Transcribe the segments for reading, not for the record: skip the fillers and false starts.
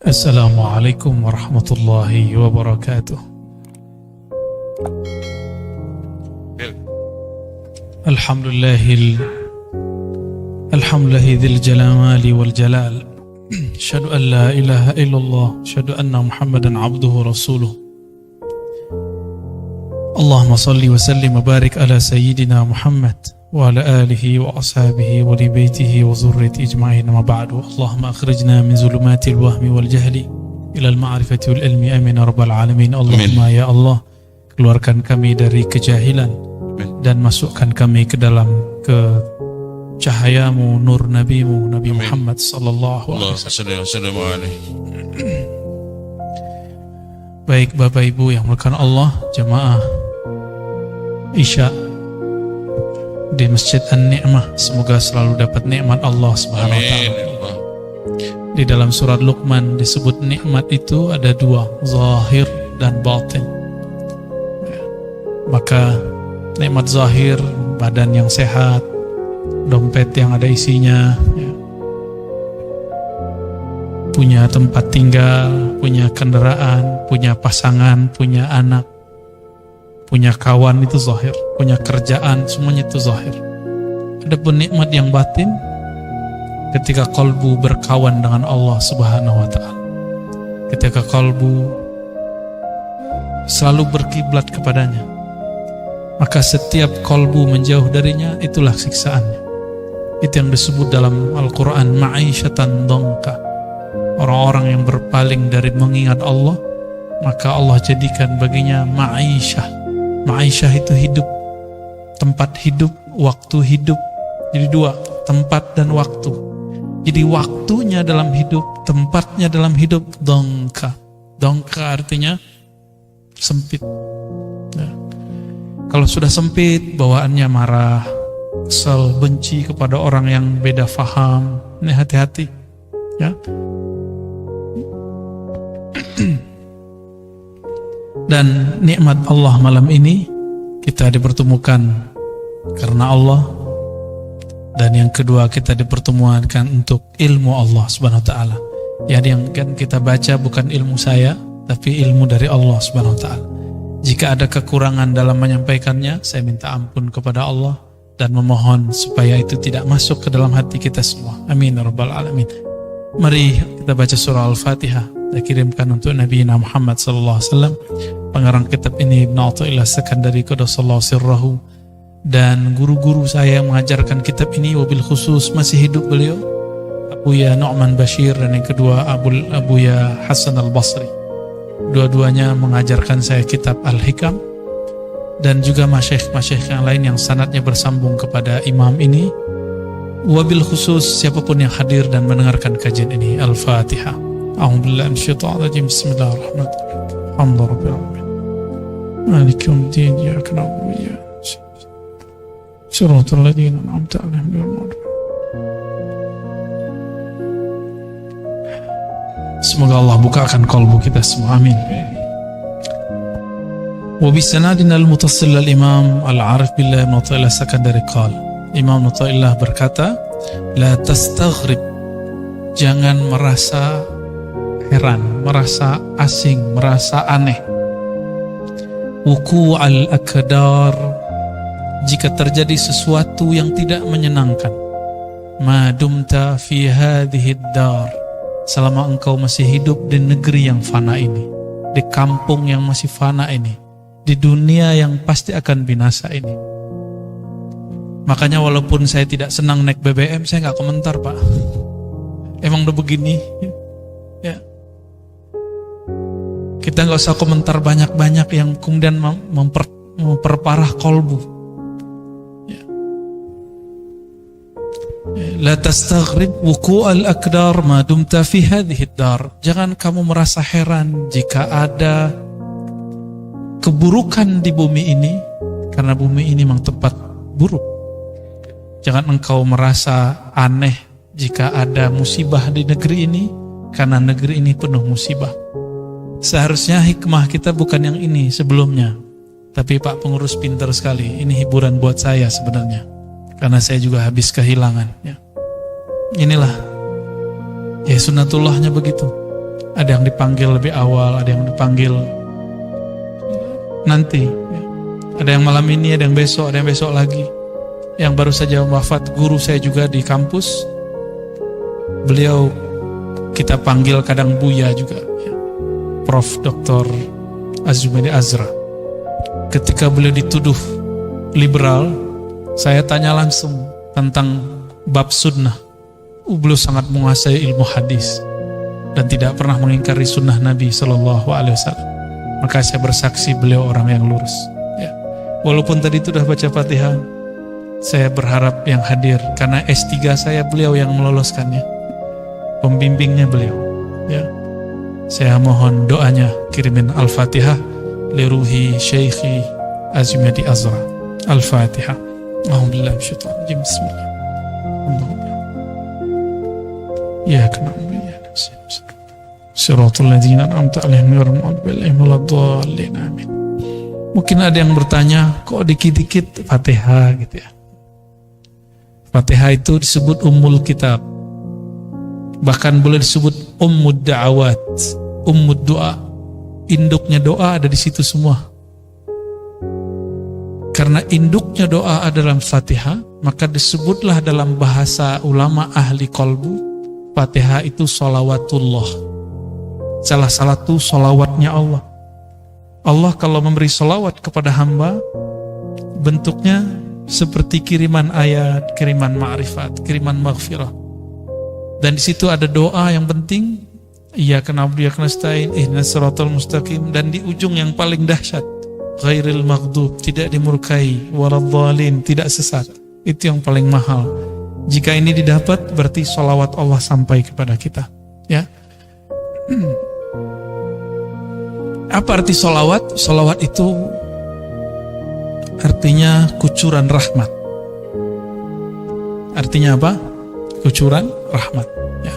Assalamualaikum warahmatullahi wabarakatuh. Alhamdulillahil jalali wal jalal. Asyhadu an la ilaha illallah, asyhadu anna Muhammadan abduhu rasuluh. Allahumma salli wa sallim wa barik ala sayyidina Muhammad wa ala alihi wa ashabihi wa li baitihi wa zurriyyati ijma'in, ma ba'du. Allahumma akhrijna min zulumatil wahmi wal jahli ila al ma'rifati wal ilmi, amin ya rabbal alamin. Allahumma ya Allah, keluarkan kami dari kejahilan dan masukkan kami ke dalam cahayamu, nur nabimu, Nabi Muhammad sallallahu alaihi wasallam. Baik Bapak Ibu yang dimuliakan Allah, jamaah Isya di Masjid An-Ni'mah, semoga selalu dapat nikmat Allah Subhanahu wa taala. Di dalam surat Luqman disebut nikmat itu ada dua, zahir dan batin. Maka nikmat zahir, badan yang sehat, dompet yang ada isinya, punya tempat tinggal, punya kendaraan, punya pasangan, punya anak, punya kawan, itu zahir. Punya kerjaan, semuanya itu zahir. Adapun nikmat yang batin, ketika kalbu berkawan dengan Allah Subhanahu wa ta'ala, ketika kalbu selalu berkiblat kepadanya, maka setiap kalbu menjauh darinya, itulah siksaannya. Itu yang disebut dalam Al-Quran ma'isyatan dhanka. Orang-orang yang berpaling dari mengingat Allah, maka Allah jadikan baginya ma'isyah. Ma'isyah itu hidup, tempat hidup, waktu hidup. Jadi dua, tempat dan waktu. Jadi waktunya dalam hidup, tempatnya dalam hidup, dhanka. Dhanka artinya sempit. Ya. Kalau sudah sempit, bawaannya marah, kesal, benci kepada orang yang beda faham. Ini hati-hati, ya. Dan nikmat Allah malam ini, kita dipertemukan karena Allah. Dan yang kedua, kita dipertemukan untuk ilmu Allah Subhanahu wa ta'ala. Yang kita baca bukan ilmu saya, tapi ilmu dari Allah Subhanahu wa ta'ala. Jika ada kekurangan dalam menyampaikannya, saya minta ampun kepada Allah dan memohon supaya itu tidak masuk ke dalam hati kita semua. Amin ya rabbal alamin. Mari kita baca surah Al-Fatihah. Saya kirimkan untuk Nabi Muhammad sallallahu alaihi wasallam. Pengarang kitab ini Ibn Athaillah Sakandari Qaddasallahu sirrahu, dan guru-guru saya yang mengajarkan kitab ini, wabil khusus masih hidup beliau, Abuya Nu'man Bashir, dan yang kedua Abuya Hasan Al-Basri. Dua-duanya mengajarkan saya kitab Al-Hikam, dan juga masyayikh yang lain yang sanadnya bersambung kepada imam ini. Wabil khusus siapapun yang hadir dan mendengarkan kajian ini. Al-Fatihah. A'udzubillahi minasyaitonir rajim. Bismillahirrahmanirrahim. Alhamdulillahirabbil alamin. Maliki yaumiddin. Iyyaka na'budu wa iyyaka nasta'in. Shiratal ladzina an'amta 'alaihim ghairil maghdubi. Semoga Allah bukakan kalbu kita semua. Amin. Wa bisanadina al-muttasil al-imam al-arif billah Ibn Athaillah Sakandari qala. Imam Ibn Athaillah berkata, la tastaghrib, jangan merasa heran, merasa asing, merasa aneh. Wuku' al-akdar, jika terjadi sesuatu yang tidak menyenangkan. Ma dumta fi hadhihi ad-dar, selama engkau masih hidup di negeri yang fana ini, di kampung yang masih fana ini, di dunia yang pasti akan binasa ini. Makanya walaupun saya tidak senang naik BBM, saya nggak komentar, Pak. Emang udah begini, ya. Kita nggak usah komentar banyak-banyak yang kemudian memperparah kolbu. Ya. La tastaghrib wuqu'al akdar ma dumta fi hadhihi ad-dar. Jangan kamu merasa heran jika ada keburukan di bumi ini, karena bumi ini memang tempat buruk. Jangan engkau merasa aneh jika ada musibah di negeri ini, karena negeri ini penuh musibah. Seharusnya hikmah kita bukan yang ini sebelumnya. Tapi Pak Pengurus pintar sekali. Ini hiburan buat saya sebenarnya, karena saya juga habis kehilangan, ya. Inilah ya sunnatullahnya begitu. Ada yang dipanggil lebih awal, ada yang dipanggil nanti. Ada yang malam ini, ada yang besok lagi. Yang baru saja wafat guru saya juga di kampus. Beliau kita panggil kadang Buya juga, Prof. Dr. Azumedi Azra. Ketika beliau dituduh liberal, saya tanya langsung tentang bab sunnah. Beliau sangat menguasai ilmu hadis dan tidak pernah mengingkari sunnah Nabi Sallallahu Alaihi Wasallam. Maka saya bersaksi beliau orang yang lurus. Ya. Walaupun tadi itu sudah baca Fatihah, saya berharap yang hadir karena S3 saya beliau yang meloloskannya, pembimbingnya beliau. Ya. Saya mohon doanya, kirimin Al-Fatihah liruhi Syekhi Azumedi Azra. Al-Fatihah. Alhamdulillah bisyaitanirrajim. Bismillah. Ya kenapa? Siratal ladzina an'amta 'alaihim ghairil maghdubi 'alaihim waladdallin. Amin. Mungkin ada yang bertanya, kok dikit-dikit Fatihah gitu ya. Fatihah itu disebut ummul kitab. Bahkan boleh disebut ummud da'awat, ummud doa. Induknya doa ada di situ semua. Karena induknya doa adalah Fatihah, maka disebutlah dalam bahasa ulama ahli qalbu, Fatihah itu sholawatullah. Salah satu sholawatnya Allah. Allah kalau memberi sholawat kepada hamba, bentuknya seperti kiriman ayat, kiriman ma'rifat, kiriman maghfirah. Dan di situ ada doa yang penting, iyyaka na'budu wa iyyaka nasta'in, ihdinas siratal mustaqim, dan di ujung yang paling dahsyat, ghairil maghdub, tidak dimurkai, waladdallin, tidak sesat. Itu yang paling mahal. Jika ini didapat, berarti sholawat Allah sampai kepada kita. Ya. Apa arti sholawat? Sholawat itu artinya kucuran rahmat. Artinya apa? Kucuran rahmat. Ya.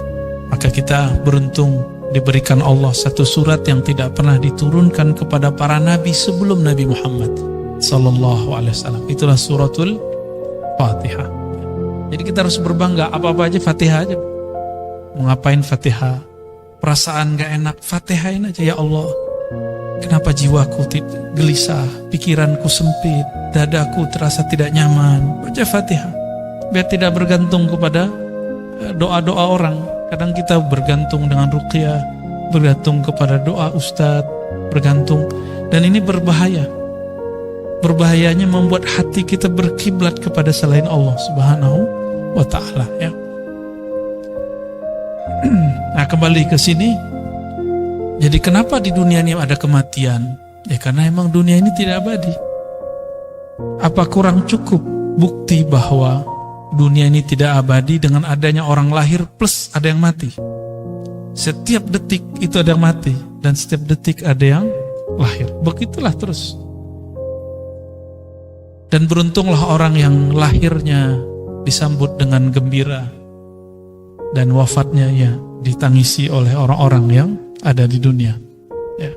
Maka kita beruntung diberikan Allah satu surat yang tidak pernah diturunkan kepada para nabi sebelum Nabi Muhammad Sallallahu Alaihi Wasallam. Itulah suratul Fatihah. Jadi kita harus berbangga, apa-apa aja Fatihah aja. Mau ngapain Fatihah? Perasaan gak enak, Fatihahin aja. Ya Allah, kenapa jiwaku gelisah, pikiranku sempit, dadaku terasa tidak nyaman. Baca Fatihah, biar tidak bergantung kepada doa-doa orang. Kadang kita bergantung dengan ruqyah, bergantung kepada doa ustadz, bergantung. Dan ini berbahaya. Berbahayanya membuat hati kita berkiblat kepada selain Allah Subhanahu wa ta'ala, ya. Nah, kembali ke sini. Jadi kenapa di dunia ini ada kematian? Ya karena emang dunia ini tidak abadi. Apa kurang cukup bukti bahwa dunia ini tidak abadi dengan adanya orang lahir plus ada yang mati? Setiap detik itu ada yang mati, dan setiap detik ada yang lahir. Begitulah terus. Dan beruntunglah orang yang lahirnya disambut dengan gembira dan wafatnya ya ditangisi oleh orang-orang yang ada di dunia. Ya.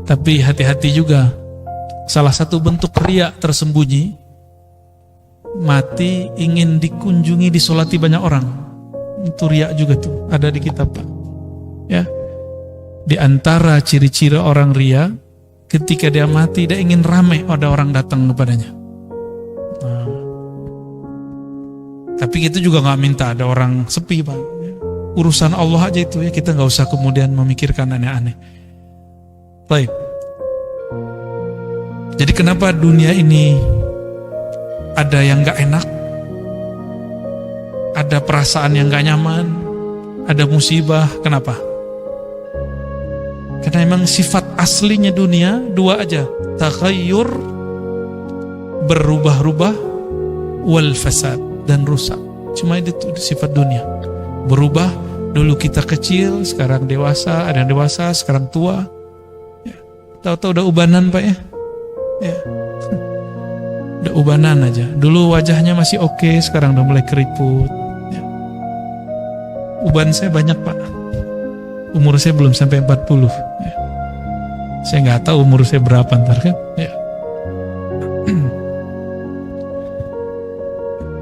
Tapi hati-hati juga, salah satu bentuk riya tersembunyi, mati ingin dikunjungi, disolati banyak orang. Itu riya juga tuh, ada di kitab Pak. Ya. Di antara ciri-ciri orang riya, ketika dia mati dia ingin ramai ada orang datang kepadanya. Nah. Tapi itu juga nggak minta ada orang sepi Pak. Urusan Allah aja itu ya, kita nggak usah kemudian memikirkan aneh-aneh. Baik. Jadi kenapa dunia ini ada yang nggak enak, ada perasaan yang nggak nyaman, ada musibah? Kenapa? Karena emang sifat aslinya dunia dua aja, taghayyur, berubah-ubah, wal fasad, dan rusak. Cuma itu sifat dunia. Berubah, dulu kita kecil, sekarang dewasa, ada yang dewasa, sekarang tua. Ya. Tahu-tahu udah ubanan Pak ya? Ya. Udah ubanan aja. Dulu wajahnya masih oke, sekarang udah mulai keriput. Ya. Uban saya banyak Pak. Umur saya belum sampai 40. Ya. Saya nggak tahu umur saya berapa ntar kan. Ya.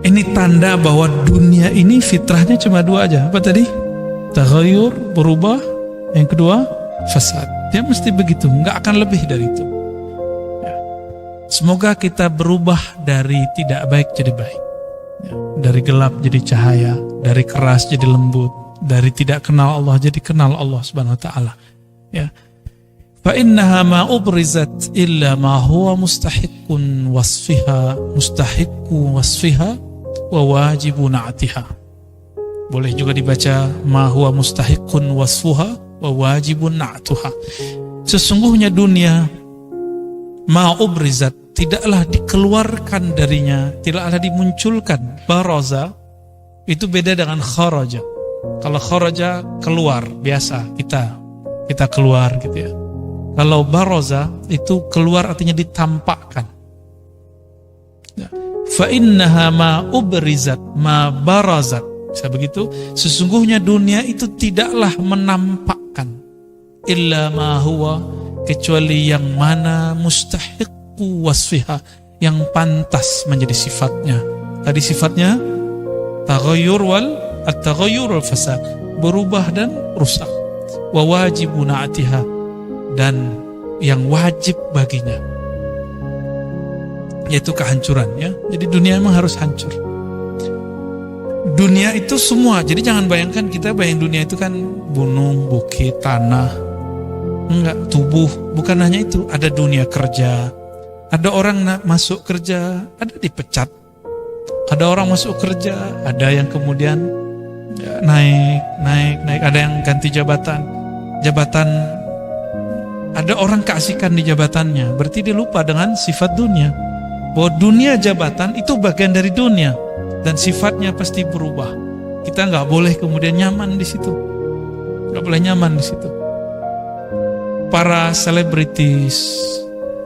Ini tanda bahwa dunia ini fitrahnya cuma dua aja. Apa tadi? Taghayyur, berubah, yang kedua fasad. Dia mesti begitu, nggak akan lebih dari itu. Ya. Semoga kita berubah dari tidak baik jadi baik, ya. Dari gelap jadi cahaya, dari keras jadi lembut, dari tidak kenal Allah jadi kenal Allah Subhanahu wa taala. Ya. Fa innaha ma ubrizat illa ma huwa mustahiqqun wasfiha wa wajibu na'tiha. Boleh juga dibaca ma huwa mustahiqqun wasfuha wa wajibun na'tuha. Sesungguhnya dunia ma ubrizat, tidaklah dikeluarkan darinya, tidaklah dimunculkan. Baraza itu beda dengan kharaja. Kalau kharaja keluar biasa, kita keluar gitu ya. Kalau baraza itu keluar artinya ditampakkan. Fa innaha ma ubrizat ma barazat. Bisa begitu? Sesungguhnya dunia itu tidaklah menampakkan illa ma huwa, kecuali yang mana mustahiqqu wasfiha, yang pantas menjadi sifatnya. Tadi sifatnya taghayyur at-taghayyur wal fasad, berubah dan rusak. Wa wajibu na'tiha, dan yang wajib baginya, yaitu kehancuran, ya. Jadi dunia memang harus hancur. Dunia itu semua. Jadi jangan bayangkan, kita bayang dunia itu kan gunung, bukit, tanah. Enggak, tubuh. Bukan hanya itu, ada dunia kerja. Ada orang masuk kerja, ada dipecat. Ada orang masuk kerja, ada yang kemudian ya, naik, ada yang ganti jabatan. Ada orang keasikan di jabatannya, berarti dia lupa dengan sifat dunia. Bahwa dunia jabatan itu bagian dari dunia, dan sifatnya pasti berubah. Kita nggak boleh kemudian nyaman di situ, nggak boleh nyaman di situ. Para selebritis,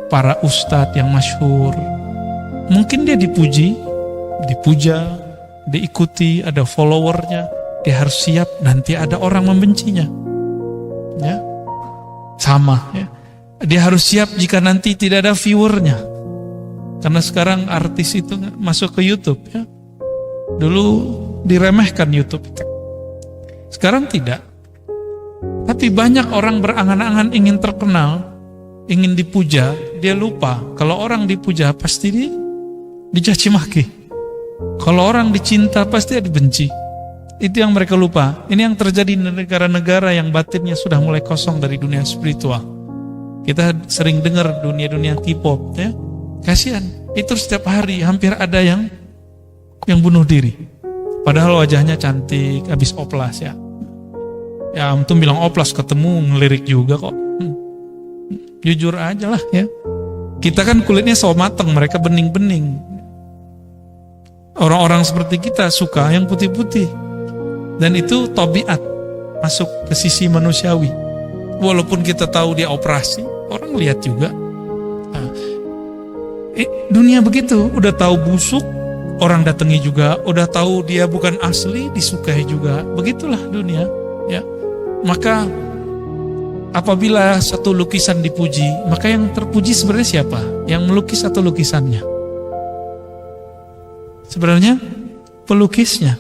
para ustadz yang masyhur, mungkin dia dipuja, diikuti, ada followernya. Dia harus siap nanti ada orang membencinya, ya. Sama, ya. Dia harus siap jika nanti tidak ada viewernya. Karena sekarang artis itu masuk ke YouTube, ya. Dulu diremehkan YouTube, sekarang tidak. Tapi banyak orang berangan-angan ingin terkenal, ingin dipuja. Dia lupa kalau orang dipuja pasti dicaci maki. Kalau orang dicinta pasti dibenci. Itu yang mereka lupa. Ini yang terjadi di negara-negara yang batinnya sudah mulai kosong dari dunia spiritual. Kita sering dengar dunia-dunia K-pop, ya. Kasihan, itu setiap hari hampir ada yang bunuh diri. Padahal wajahnya cantik, habis oplas, ya. Ya, antum bilang oplas, ketemu ngelirik juga kok. Jujur aja lah, ya. Kita kan kulitnya so mateng, mereka bening-bening. Orang-orang seperti kita suka yang putih-putih. Dan itu tabiat, masuk ke sisi manusiawi. Walaupun kita tahu dia operasi, orang lihat juga. Nah, dunia begitu, udah tahu busuk, orang datangi juga. Udah tahu dia bukan asli, disukai juga. Begitulah dunia, ya. Maka apabila satu lukisan dipuji, maka yang terpuji sebenarnya siapa? Yang melukis atau lukisannya? Sebenarnya pelukisnya.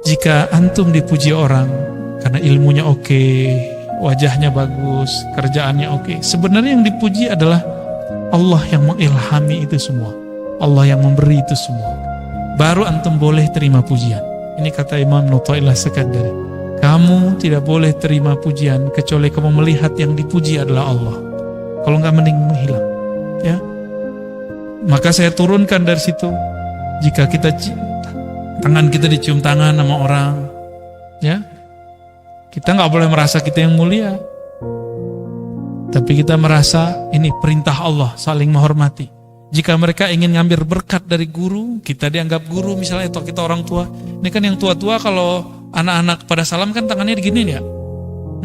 Jika antum dipuji orang karena ilmunya oke, wajahnya bagus, kerjaannya oke, sebenarnya yang dipuji adalah Allah yang mengilhami itu semua, Allah yang memberi itu semua. Baru antum boleh terima pujian. Ini kata Imam Athaillah Sekandari. Kamu tidak boleh terima pujian kecuali kamu melihat yang dipuji adalah Allah. Kalau nggak, mending menghilang, ya. Maka saya turunkan dari situ. Jika tangan kita dicium tangan sama orang, ya, kita nggak boleh merasa kita yang mulia, tapi kita merasa ini perintah Allah, saling menghormati. Jika mereka ingin ngambil berkat dari guru, kita dianggap guru misalnya, atau kita orang tua. Ini kan yang tua-tua kalau anak-anak pada salam kan tangannya digini ya,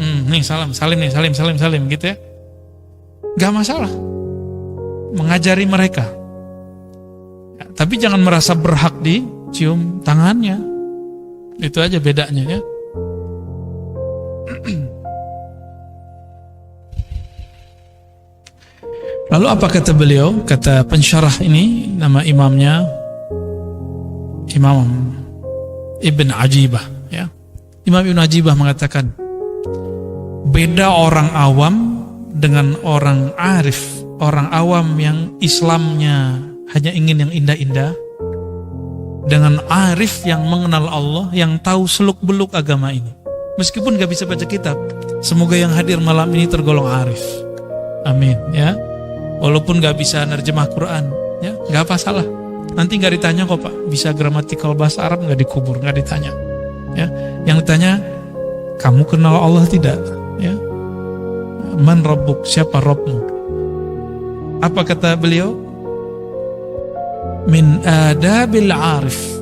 nih salim gitu ya, nggak masalah, mengajari mereka, ya, tapi jangan merasa berhak dicium tangannya. Itu aja bedanya, ya. Lalu apa kata beliau? Kata pensyarah ini, nama imamnya Imam Ibn Ajibah, ya. Imam Ibn Ajibah mengatakan, Beda orang awam dengan orang arif. Orang awam yang Islamnya hanya ingin yang indah-indah, dengan arif yang mengenal Allah, yang tahu seluk-beluk agama ini. Meskipun gak bisa baca kitab, semoga yang hadir malam ini tergolong arif. Amin ya. Walaupun gak bisa nerjemah Quran, ya gak apa salah. Nanti gak ditanya kok Pak, bisa gramatikal bahasa Arab gak dikubur, gak ditanya. Ya, yang ditanya, kamu kenal Allah tidak? Ya, man rabbuk, siapa Rabbmu? Apa kata beliau? Min adabil arif,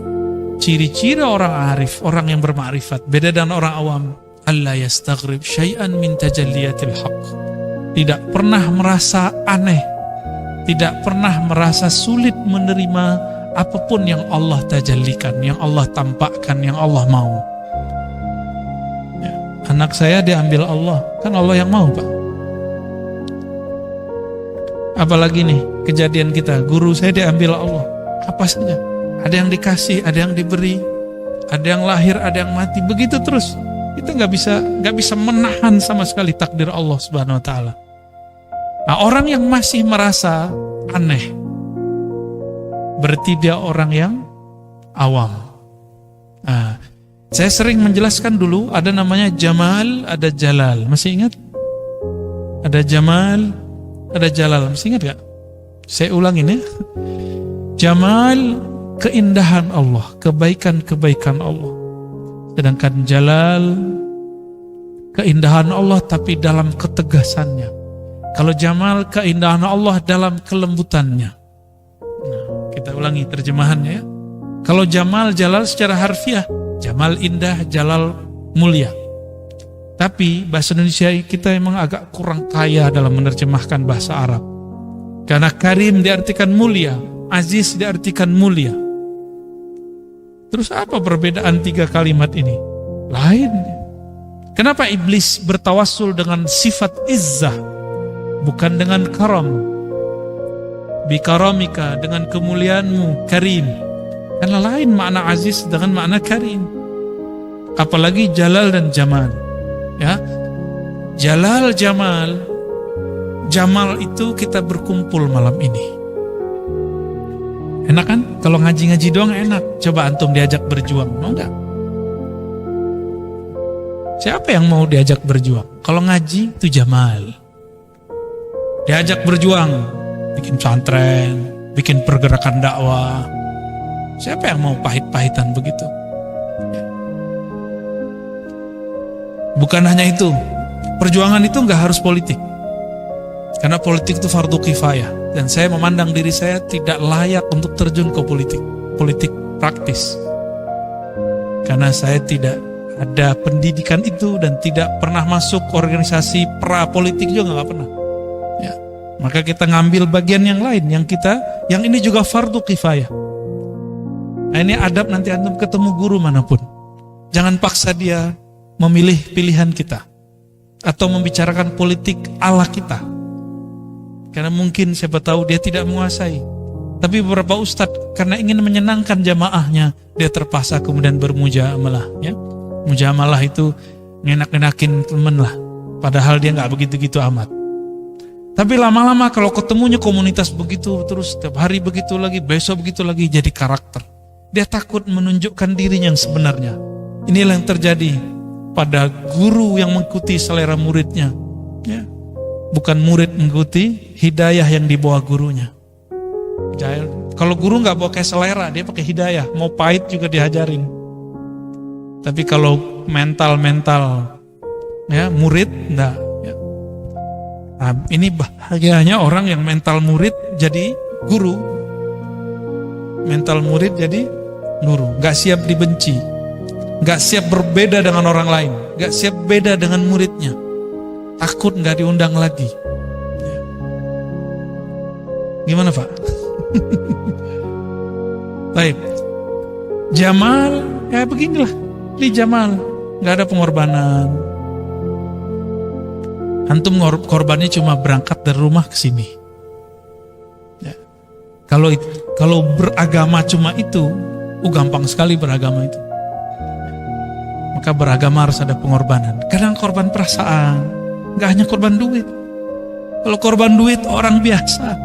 ciri-ciri orang arif, orang yang bermakrifat, beda dengan orang awam. Allah yastaghrib syai'an min tajalliyatil haqq. Tidak pernah merasa aneh, tidak pernah merasa sulit menerima apapun yang Allah tajallikan, yang Allah tampakkan, yang Allah mau. Ya, anak saya diambil Allah, kan Allah yang mau Pak. Apalagi nih kejadian kita, guru saya diambil Allah. Apa saja, ada yang dikasih, ada yang diberi, ada yang lahir, ada yang mati, begitu terus. Kita nggak bisa menahan sama sekali takdir Allah Subhanahu Wa Taala. Nah, orang yang masih merasa aneh, berarti dia orang yang awam. Nah, saya sering menjelaskan dulu, ada namanya Jamal, ada Jalal. Masih ingat? Ada Jamal, ada Jalal. Masih ingat gak? Saya ulangin ya. Jamal, keindahan Allah, kebaikan-kebaikan Allah. Sedangkan Jalal, keindahan Allah tapi dalam ketegasannya. Kalau Jamal, keindahan Allah dalam kelembutannya. Nah, kita ulangi terjemahannya ya. Kalau Jamal, Jalal secara harfiah, Jamal indah, Jalal mulia. Tapi bahasa Indonesia kita emang agak kurang kaya dalam menerjemahkan bahasa Arab. Karena Karim diartikan mulia, Aziz diartikan mulia. Terus apa perbedaan tiga kalimat ini? Lain. Kenapa iblis bertawassul dengan sifat izzah, bukan dengan karam? Bikaramika, dengan kemuliaanmu, Karim. Karena lain makna Aziz dengan makna Karim. Apalagi Jalal dan Jamal. Ya, Jalal, Jamal. Jamal itu kita berkumpul malam ini. Enak kan? Kalau ngaji-ngaji doang enak. Coba antum diajak berjuang, mau gak? Siapa yang mau diajak berjuang? Kalau ngaji itu Jamal. Diajak berjuang, bikin pesantren, bikin pergerakan dakwah. Siapa yang mau pahit-pahitan begitu? Bukan hanya itu, perjuangan itu nggak harus politik. Karena politik itu fardu kifayah. Dan saya memandang diri saya tidak layak untuk terjun ke politik. Politik praktis. Karena saya tidak ada pendidikan itu dan tidak pernah masuk organisasi pra-politik juga nggak pernah. Ya. Maka kita ngambil bagian yang lain, yang ini juga fardu kifayah. Nah, ini adab nanti antum ketemu guru manapun. Jangan paksa dia memilih pilihan kita atau membicarakan politik ala kita, karena mungkin siapa tahu dia tidak menguasai. Tapi beberapa ustadz karena ingin menyenangkan jamaahnya, dia terpaksa kemudian bermujamalah. Ya, mujamalah itu ngenak-ngenakin temen lah, padahal dia nggak begitu-gitu amat. Tapi lama-lama kalau ketemunya komunitas begitu terus, setiap hari begitu lagi, besok begitu lagi, jadi karakter. Dia takut menunjukkan dirinya yang sebenarnya. Inilah yang terjadi pada guru yang mengikuti selera muridnya, ya. Bukan murid mengikuti hidayah yang dibawa gurunya. Kalau guru nggak pakai selera, dia pakai hidayah. Mau pahit juga diajarin. Tapi kalau mental ya murid enggak. Ya. Nah, ini bahagianya orang yang mental murid jadi guru, mental murid jadi guru, nggak siap dibenci. Gak siap berbeda dengan orang lain, gak siap beda dengan muridnya, takut gak diundang lagi. Gimana Pak? Baik. Jamal, ya beginilah. Ini Jamal, gak ada pengorbanan. Antum korbannya cuma berangkat dari rumah ke sini. Ya. Kalau beragama cuma itu, gampang sekali beragama itu. maka beragama harus ada pengorbanan. Kadang korban perasaan, gak hanya korban duit. Kalau korban duit orang biasa,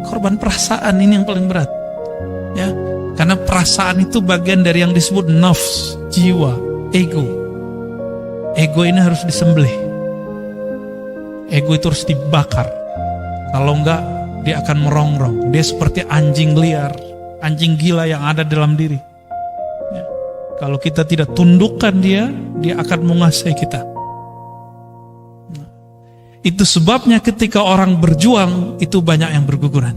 korban perasaan ini yang paling berat. Ya, karena perasaan itu bagian dari yang disebut nafs, jiwa, ego. Ego ini harus disembelih. Ego itu harus dibakar. Kalau enggak, dia akan merongrong. Dia seperti anjing liar, anjing gila yang ada dalam diri. Ya. Kalau kita tidak tundukkan dia, dia akan menguasai kita. Nah, itu sebabnya ketika orang berjuang, itu banyak yang berguguran.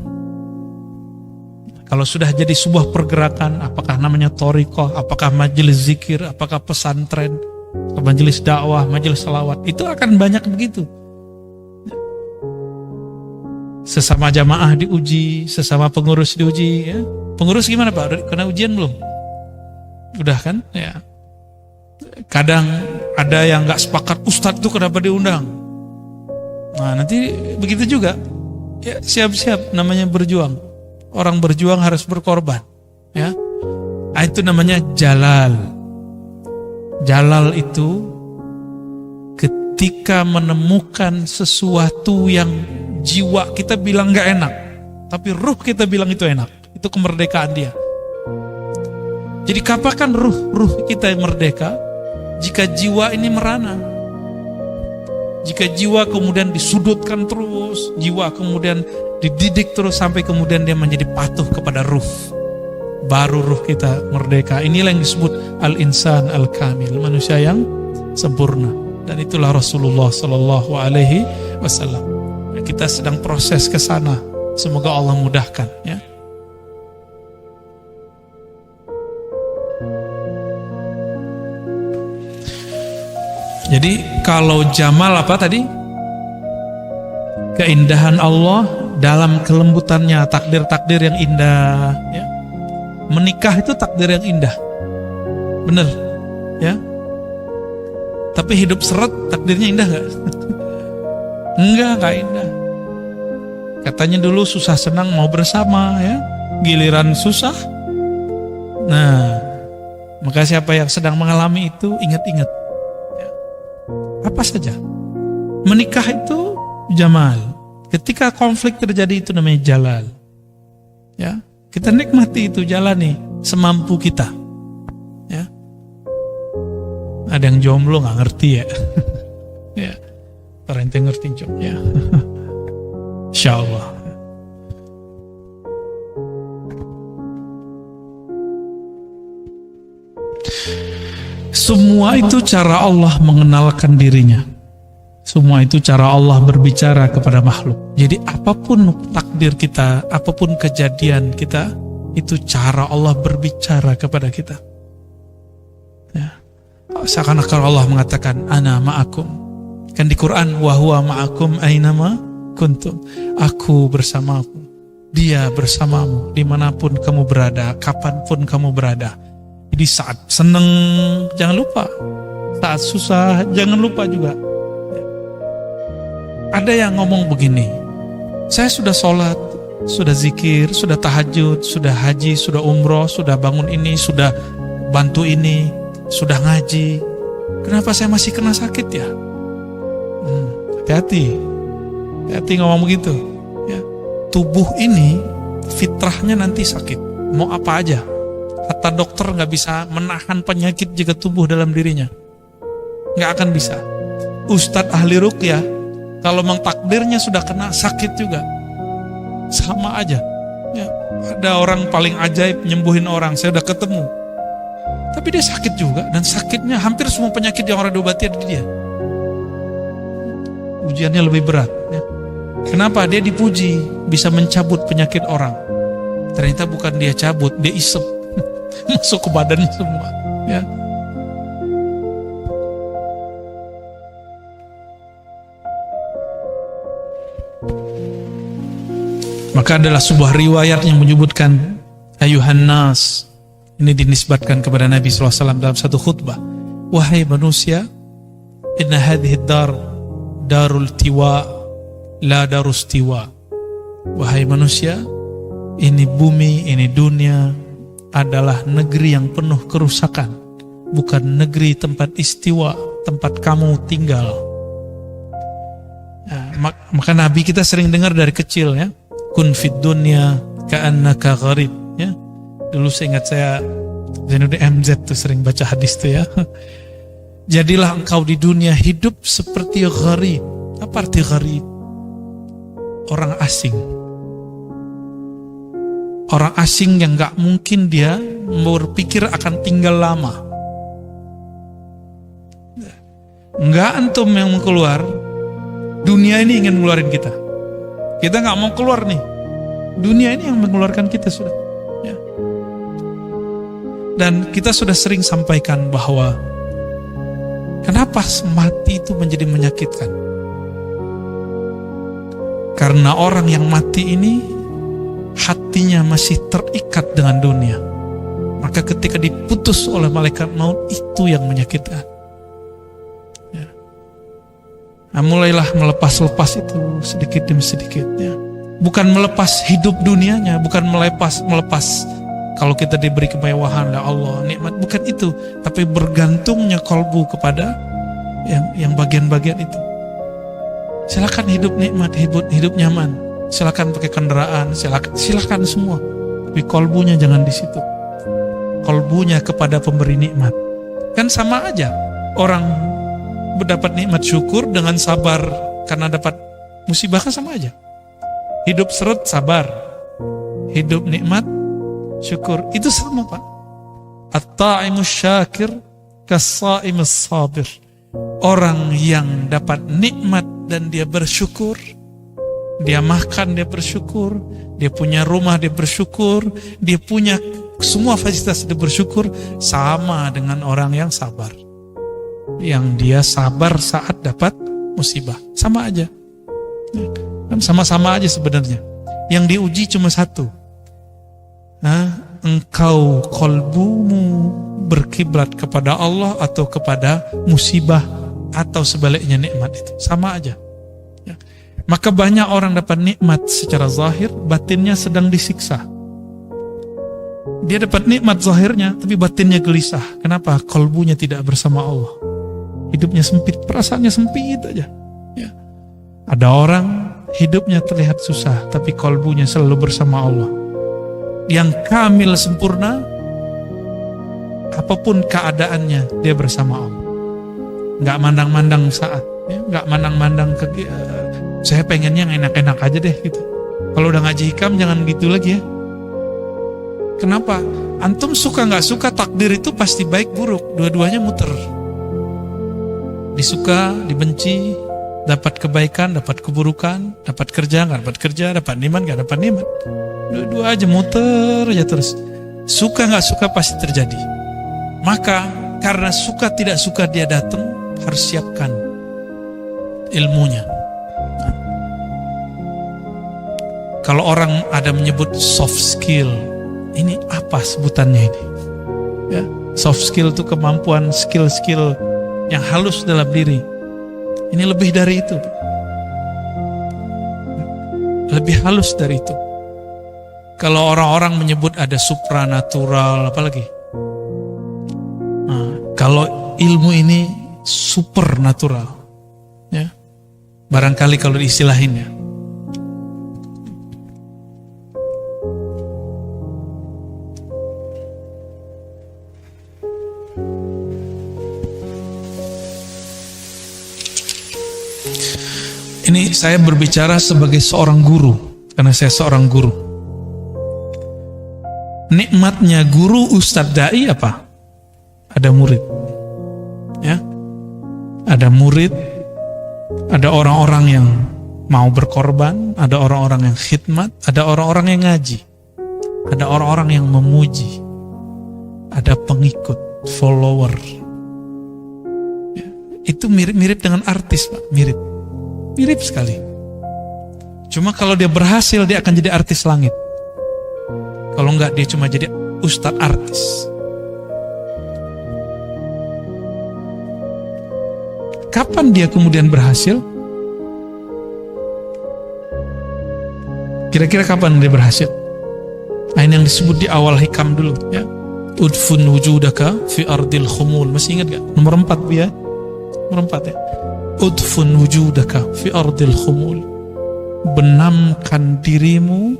Kalau sudah jadi sebuah pergerakan, apakah namanya thariqah, apakah majelis zikir, apakah pesantren, majelis dakwah, majelis salawat, itu akan banyak begitu. Sesama jamaah diuji, sesama pengurus diuji. Ya. Pengurus gimana Pak? Udah kena ujian belum? Udah kan? Ya. Kadang ada yang nggak sepakat, Ustadz tuh kenapa diundang? Nah nanti begitu juga. Ya, siap-siap namanya berjuang. Orang berjuang harus berkorban. Ya. Nah, itu namanya jalal. Jalal itu ketika menemukan sesuatu yang jiwa kita bilang gak enak, tapi ruh kita bilang itu enak. Itu kemerdekaan dia. Jadi kapan ruh kita yang merdeka? Jika jiwa ini merana. Jika jiwa kemudian disudutkan terus, jiwa kemudian dididik terus sampai kemudian dia menjadi patuh kepada ruh, baru ruh kita merdeka. Inilah yang disebut al-insan al-kamil, manusia yang sempurna. Dan itulah Rasulullah Sallallahu Alaihi Wasallam. Kita sedang proses ke sana. Semoga Allah mudahkan. Ya. Jadi kalau jamal apa tadi? Keindahan Allah dalam kelembutannya, takdir-takdir yang indah. Ya. Menikah itu takdir yang indah. Bener. Ya. Tapi hidup seret takdirnya indah gak? Enggak indah. Katanya dulu susah senang mau bersama ya. Giliran susah. Nah, maka siapa yang sedang mengalami itu ingat-ingat ya. Apa saja. Menikah itu jamal. Ketika konflik terjadi itu namanya jalal. Ya, kita nikmati itu, jalani semampu kita. Ya. Ada yang jomblo nggak ngerti ya. Ya. Orang yang ngerti ya. Insyaallah. Semua itu cara Allah mengenalkan dirinya. Semua itu cara Allah berbicara kepada makhluk. Jadi apapun takdir kita, apapun kejadian kita, itu cara Allah berbicara kepada kita. Ya. Seakan-akan Allah mengatakan, Ana ma'akum. Kan di Quran, wa huwa ma'akum aynama kuntum. Aku bersamamu, dia bersamamu, dimanapun kamu berada, kapanpun kamu berada. Jadi saat seneng jangan lupa, saat susah jangan lupa juga. Ada yang ngomong begini, saya sudah sholat, sudah zikir, sudah tahajud, sudah haji, sudah umroh, sudah bangun ini, sudah bantu ini, sudah ngaji, kenapa saya masih kena sakit ya? Hati-hati ngomong begitu ya. Tubuh ini fitrahnya nanti sakit, mau apa aja. Kata dokter gak bisa menahan penyakit jika tubuh dalam dirinya, gak akan bisa. Ustadz ahli ruqyah kalau memang takdirnya sudah kena sakit juga, sama aja ya. Ada orang paling ajaib nyembuhin orang, saya udah ketemu, tapi dia sakit juga. Dan sakitnya hampir semua penyakit yang orang diobati ada di dia. Ujiannya lebih berat ya. Kenapa? Dia dipuji bisa mencabut penyakit orang. Ternyata bukan dia cabut, dia isep masuk ke badannya semua ya. Maka adalah sebuah riwayat yang menyebutkan ayuhan nas, ini dinisbatkan kepada Nabi SAW dalam satu khutbah, wahai manusia, inna hadhihi dar darul tiwa la darus tiwa. Wahai manusia, ini bumi, ini dunia adalah negeri yang penuh kerusakan, bukan negeri tempat istiwa, tempat kamu tinggal. Maka Nabi kita sering dengar dari kecil ya, kun fid dunya ka'annaka gharib ya. Dulu saya ingat saya Zainuddin MZ tuh sering baca hadis tuh ya. Jadilah engkau di dunia hidup seperti gharib. Apa arti gharib? Orang asing. Orang asing yang gak mungkin dia berpikir akan tinggal lama. Enggak antum yang mau keluar, dunia ini ingin mengeluarkan kita. Kita gak mau keluar nih, dunia ini yang mengeluarkan kita sudah ya. Dan kita sudah sering sampaikan bahwa kenapa mati itu menjadi menyakitkan. Karena orang yang mati ini hatinya masih terikat dengan dunia. Maka ketika diputus oleh malaikat maut, itu yang menyakitkan ya. Nah, mulailah melepas-lepas itu sedikit demi sedikit ya. Bukan melepas hidup dunianya, bukan melepas kalau kita diberi kemewahan oleh Allah, nikmat, bukan itu, tapi bergantungnya kalbu kepada yang bagian-bagian itu. Silakan hidup nikmat, hidup nyaman. Silakan pakai kendaraan, silakan semua. Tapi kalbunya jangan di situ. Kalbunya kepada pemberi nikmat. Kan sama aja. Orang mendapat nikmat syukur dengan sabar karena dapat musibah kan sama aja. Hidup seret sabar, hidup nikmat syukur, itu sama Pak. At-ta'imus syakir kas-sa'imus sabir. Orang yang dapat nikmat dan dia bersyukur, dia makan, dia bersyukur, dia punya rumah, dia bersyukur, dia punya semua fasilitas, dia bersyukur, sama dengan orang yang sabar. Yang dia sabar saat dapat musibah, sama aja. Sama-sama aja sebenarnya. Yang diuji cuma satu. Engkau kolbumu berkiblat kepada Allah atau kepada musibah atau sebaliknya nikmat itu. Sama aja. Maka banyak orang dapat nikmat secara zahir, batinnya sedang disiksa. Dia dapat nikmat zahirnya, tapi batinnya gelisah. Kenapa? Kalbunya tidak bersama Allah. Hidupnya sempit, perasaannya sempit aja. Ya. Ada orang hidupnya terlihat susah, tapi kalbunya selalu bersama Allah. Yang kamil sempurna, apapun keadaannya dia bersama Allah. Nggak mandang-mandang saat, ya. Nggak mandang-mandang saya pengennya yang enak-enak aja deh gitu. Kalau udah ngaji hikam jangan gitu lagi ya. Kenapa? Antum suka nggak suka, takdir itu pasti baik buruk, dua-duanya muter. Disuka, dibenci, dapat kebaikan, dapat keburukan, dapat kerja, nggak dapat kerja, dapat nikmat, nggak dapat nikmat. Dua-dua aja muter aja terus. Suka nggak suka pasti terjadi. Maka karena suka tidak suka dia datang, harus siapkan ilmunya. Kalau orang ada menyebut soft skill, ini apa sebutannya ini? Ya, soft skill itu kemampuan skill-skill yang halus dalam diri. Ini lebih dari itu. Lebih halus dari itu. Kalau orang-orang menyebut ada supranatural, apalagi? Nah, kalau ilmu ini supernatural, ya, barangkali kalau diistilahin ya. Ini saya berbicara sebagai seorang guru, karena saya seorang guru. Nikmatnya guru ustadz dai apa? Ada murid, ya, ada murid, ada orang-orang yang mau berkorban, ada orang-orang yang khidmat, ada orang-orang yang ngaji, ada orang-orang yang memuji, ada pengikut, follower. Ya, itu mirip-mirip dengan artis, Pak, mirip sekali. Cuma kalau dia berhasil, dia akan jadi artis langit. Kalau enggak, dia cuma jadi ustadz artis. Kapan dia kemudian berhasil? Kira-kira kapan dia berhasil? Nah, ini yang disebut di awal hikam dulu, ya. Udfun wujudaka fi ardil khumul. Masih ingat gak? Nomor 4 ya. Nomor 4 ya. Udfun wujudaka fi ardil khumul. Benamkan dirimu,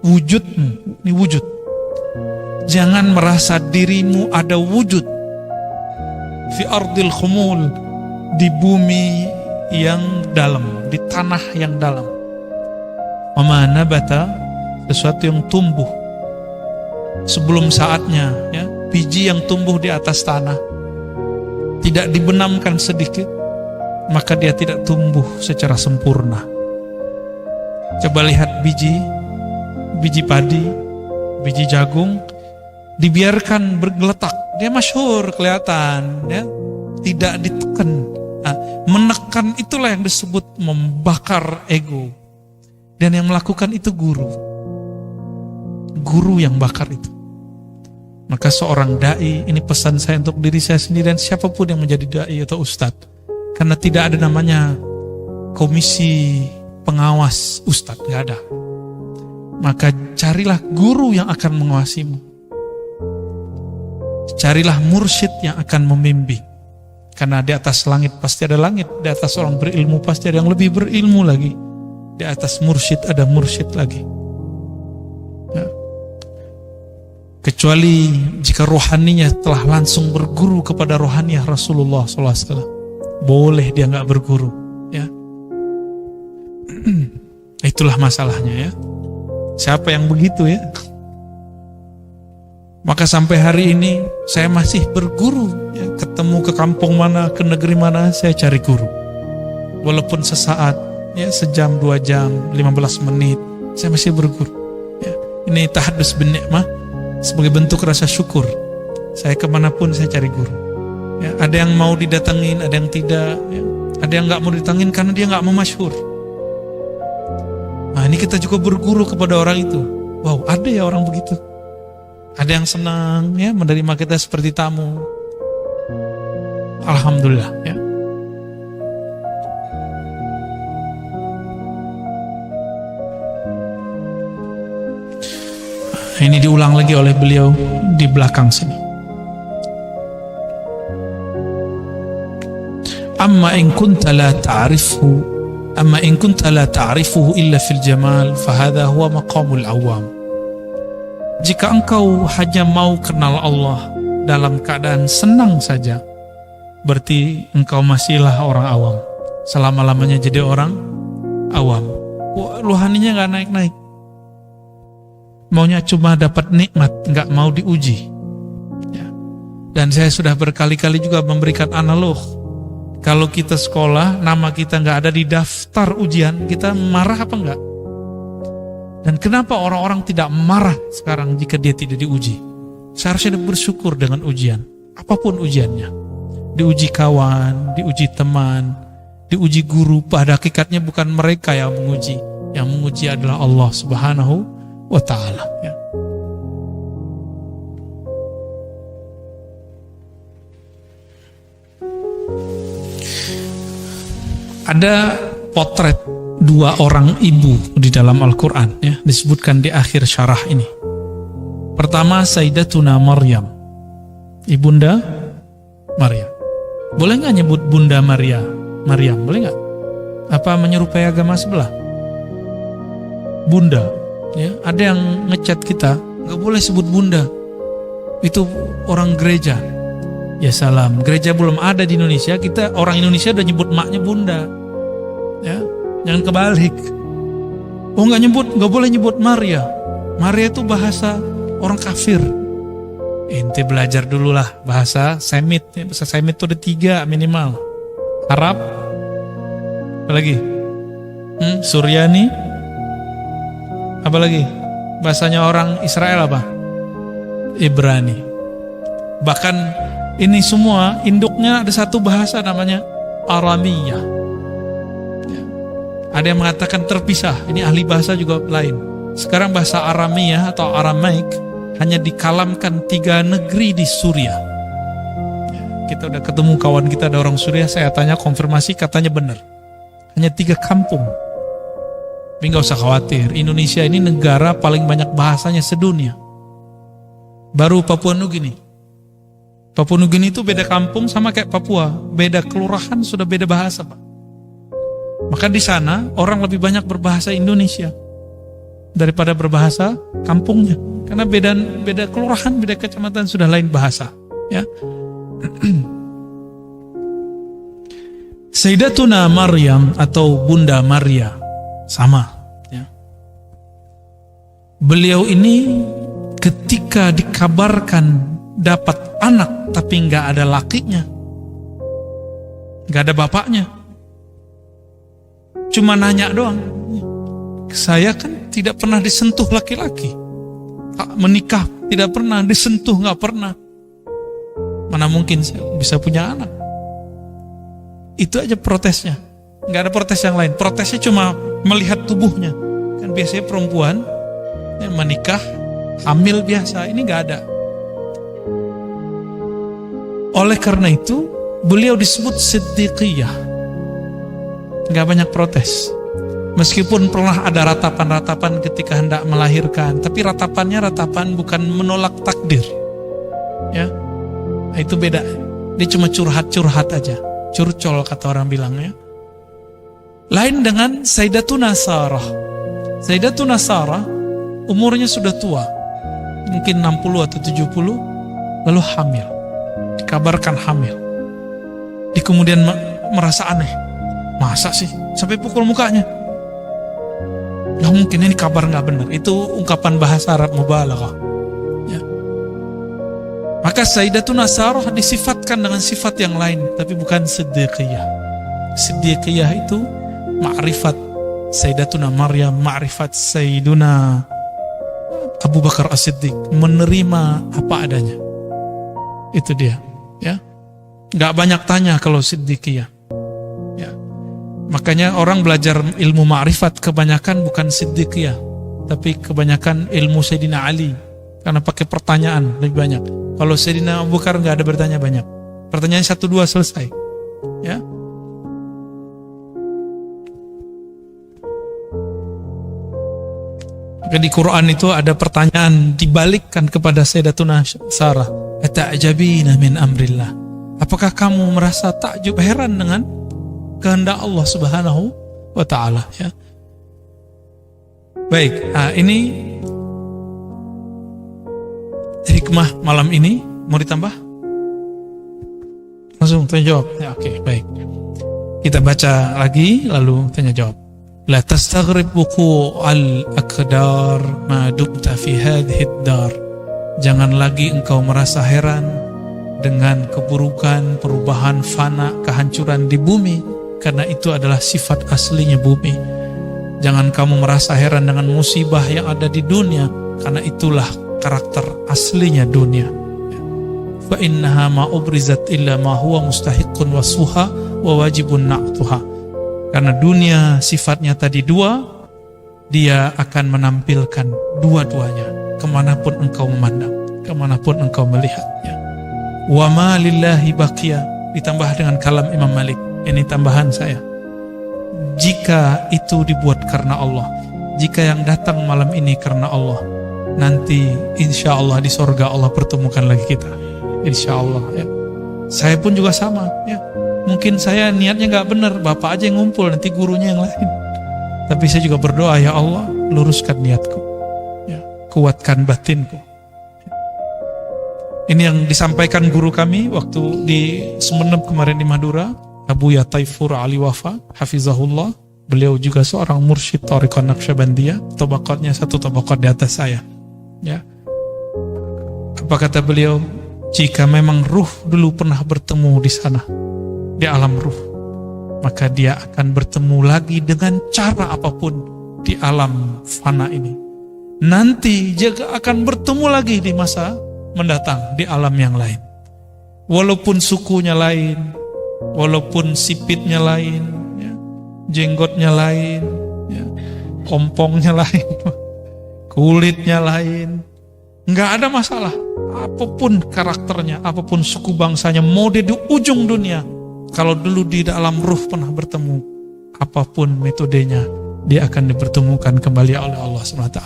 wujudmu. Ini wujud. Jangan merasa dirimu ada wujud fi ardil khumul, di bumi yang dalam, di tanah yang dalam. Wa ma nabata, sesuatu yang tumbuh sebelum saatnya, ya, biji yang tumbuh di atas tanah tidak dibenamkan sedikit, maka dia tidak tumbuh secara sempurna. Coba lihat biji padi, biji jagung, dibiarkan bergeletak, dia masyhur kelihatan, ya, tidak ditekan. Nah, menekan itulah yang disebut membakar ego, dan yang melakukan itu guru yang bakar itu. Maka seorang dai, ini pesan saya untuk diri saya sendiri dan siapapun yang menjadi dai atau ustadz, karena tidak ada namanya komisi pengawas ustadz, gak ada. Maka carilah guru yang akan mengawasimu, carilah mursyid yang akan membimbing, karena di atas langit pasti ada langit, di atas orang berilmu pasti ada yang lebih berilmu lagi, di atas mursyid ada mursyid lagi, ya. Kecuali jika rohaninya telah langsung berguru kepada rohaniah Rasulullah SAW, boleh dia nggak berguru, ya. Itulah masalahnya, ya. Siapa yang begitu, ya? Maka sampai hari ini saya masih berguru, ya. Ketemu ke kampung mana, ke negeri mana, saya cari guru. Walaupun sesaat, ya, sejam, 2 jam, 15 menit, saya masih berguru, ya. Ini tahadus bin ni'mah, sebagai bentuk rasa syukur. Saya kemanapun saya cari guru, ya. Ada yang mau didatengin, ada yang tidak, ya. Ada yang nggak mau didatengin karena dia nggak mau masyhur. Nah, ini kita juga berguru kepada orang itu. Wow, ada ya orang begitu. Ada yang senang, ya, menerima kita seperti tamu. Alhamdulillah, ya. Ini diulang lagi oleh beliau di belakang sini. Amma in kunta la ta'rifuhu illa fil jamal, fahadha huwa maqamul awam. Jika engkau hanya mau kenal Allah dalam keadaan senang saja, berarti engkau masihlah orang awam. Selama-lamanya jadi orang awam. Rohaninya gak naik-naik. Maunya cuma dapat nikmat, nggak mau diuji, ya. Dan saya sudah berkali-kali juga memberikan analog. Kalau kita sekolah, nama kita nggak ada di daftar ujian, kita marah apa enggak? Dan kenapa orang-orang tidak marah sekarang jika dia tidak diuji? Seharusnya dia bersyukur dengan ujian, apapun ujiannya. Diuji kawan, diuji teman, diuji guru. Pada hakikatnya bukan mereka yang menguji adalah Allah Subhanahu wa ta'ala, ya. Ada potret 2 orang ibu di dalam Al-Quran, ya, disebutkan di akhir syarah ini. Pertama, Sayyidatuna Maryam, Ibunda Maryam. Boleh nggak nyebut Bunda Maryam? Boleh nggak? Apa menyerupai agama sebelah? Bunda, ya. Ada yang ngechat kita, nggak boleh sebut bunda, itu orang gereja. Ya salam, gereja belum ada di Indonesia, kita orang Indonesia udah nyebut maknya bunda, ya. Jangan kebalik. Oh, nggak boleh nyebut Maria. Maria itu bahasa orang kafir. Ente belajar dulu lah bahasa Semit, ya. Bahasa Semit itu ada 3 minimal. Arab, apa lagi? Suryani, apa lagi? Bahasanya orang Israel apa? Ibrani. Bahkan ini semua induknya ada satu bahasa namanya Aramiyah, ya. Ada yang mengatakan terpisah. Ini ahli bahasa juga lain. Sekarang bahasa Aramiyah atau Aramaik hanya dikalamkan 3 negeri di Suriah, ya. Kita udah ketemu kawan kita ada orang Suriah, saya tanya konfirmasi, katanya benar. Hanya 3 kampung. Tapi gak usah khawatir, Indonesia ini negara paling banyak bahasanya sedunia. Baru Papua Nugini. Papua Nugini itu beda kampung sama kayak Papua, beda kelurahan sudah beda bahasa, Pak. Maka di sana orang lebih banyak berbahasa Indonesia daripada berbahasa kampungnya, karena beda kelurahan, beda kecamatan sudah lain bahasa, ya. Sayyidatuna Maryam atau Bunda Maria sama, ya. Beliau ini ketika dikabarkan dapat anak tapi nggak ada lakinya, nggak ada bapaknya, cuma nanya doang, saya kan tidak pernah disentuh laki-laki, menikah tidak pernah, disentuh nggak pernah, mana mungkin saya bisa punya anak. Itu aja protesnya, nggak ada protes yang lain. Protesnya cuma melihat tubuhnya, kan biasanya perempuan yang menikah hamil biasa, ini nggak ada. Oleh karena itu beliau disebut Siddiqiyah, nggak banyak protes. Meskipun pernah ada ratapan-ratapan ketika hendak melahirkan, tapi ratapannya ratapan bukan menolak takdir, ya. Nah, itu beda. Dia cuma curhat-curhat aja, curcol kata orang bilangnya. Lain dengan Sayyidatuna Sarah. Sayyidatuna Sarah umurnya sudah tua, mungkin 60 atau 70, lalu hamil. Dikabarkan hamil. Dia kemudian merasa aneh. Masa sih? Sampai pukul mukanya. Nggak mungkin, ini kabar nggak benar. Itu ungkapan bahasa Arab mubalaghah, ya. Maka Sayyidatuna Sarah disifatkan dengan sifat yang lain, tapi bukan Siddiqiyah. Siddiqiyah itu ma'rifat Sayyidatuna Maryam, ma'rifat Sayyiduna Abu Bakar As-Siddiq, menerima apa adanya. Itu dia, ya. Nggak banyak tanya kalau Siddiqiyah, ya. Makanya orang belajar ilmu ma'rifat kebanyakan bukan Siddiqiyah, tapi kebanyakan ilmu Sayyidina Ali, karena pakai pertanyaan lebih banyak. Kalau Sayyidina Abu Bakar nggak ada bertanya banyak, pertanyaan 1-2 selesai, ya. Maka di Quran itu ada pertanyaan dibalikkan kepada Sayyidatuna Sarah, ata'jabina min amrillah, apakah kamu merasa takjub, heran dengan kehendak Allah Subhanahu wa ta'ala, ya. Baik, ini hikmah malam ini. Mau ditambah? Langsung tanya jawab, ya. Oke, baik. Kita baca lagi lalu tanya jawab. La tastaghrib wuqu' al-aqdar ma dubta fi hadhihi ad-dar. Jangan lagi engkau merasa heran dengan keburukan, perubahan, fana, kehancuran di bumi, karena itu adalah sifat aslinya bumi. Jangan kamu merasa heran dengan musibah yang ada di dunia, karena itulah karakter aslinya dunia. Fa innaha ma ubrizat illa ma huwa mustahiqqun wasuha wa wajibun na'tuha. Karena dunia sifatnya tadi dua, dia akan menampilkan dua-duanya kemanapun engkau memandang, kemanapun engkau melihatnya. Wa ma lillahi baqiya, ditambah dengan kalam Imam Malik. Ini tambahan saya. Jika itu dibuat karena Allah, jika yang datang malam ini karena Allah, nanti insya Allah di sorga Allah pertemukan lagi kita, insya Allah, ya. Saya pun juga sama, ya. Mungkin saya niatnya nggak benar, bapak aja yang ngumpul, nanti gurunya yang lain. Tapi saya juga berdoa, ya Allah, luruskan niatku, ya. Kuatkan batinku. Ini yang disampaikan guru kami waktu di Sumeneb kemarin di Madura, Abu Ya Taifur Ali Wafa, hafizahullah. Beliau juga seorang mursyid Thariqah Naqsyabandiyah, tabaqatnya satu tabaqat di atas saya, ya. Apa kata beliau? Jika memang ruh dulu pernah bertemu di sana, di alam ruh, maka dia akan bertemu lagi dengan cara apapun di alam fana ini. Nanti juga akan bertemu lagi di masa mendatang di alam yang lain. Walaupun sukunya lain, walaupun sipitnya lain, ya, jenggotnya lain, ya, kompongnya lain, kulitnya lain, nggak ada masalah. Apapun karakternya, apapun suku bangsanya, mau di ujung dunia, kalau dulu di dalam ruh pernah bertemu, apapun metodenya, dia akan dipertemukan kembali oleh Allah SWT.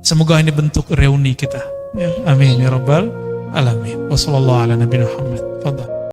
Semoga ini bentuk reuni kita, Ya, amin ya rabbal alamin. Wassallallahu ala nabiyina Muhammad. Fadhal.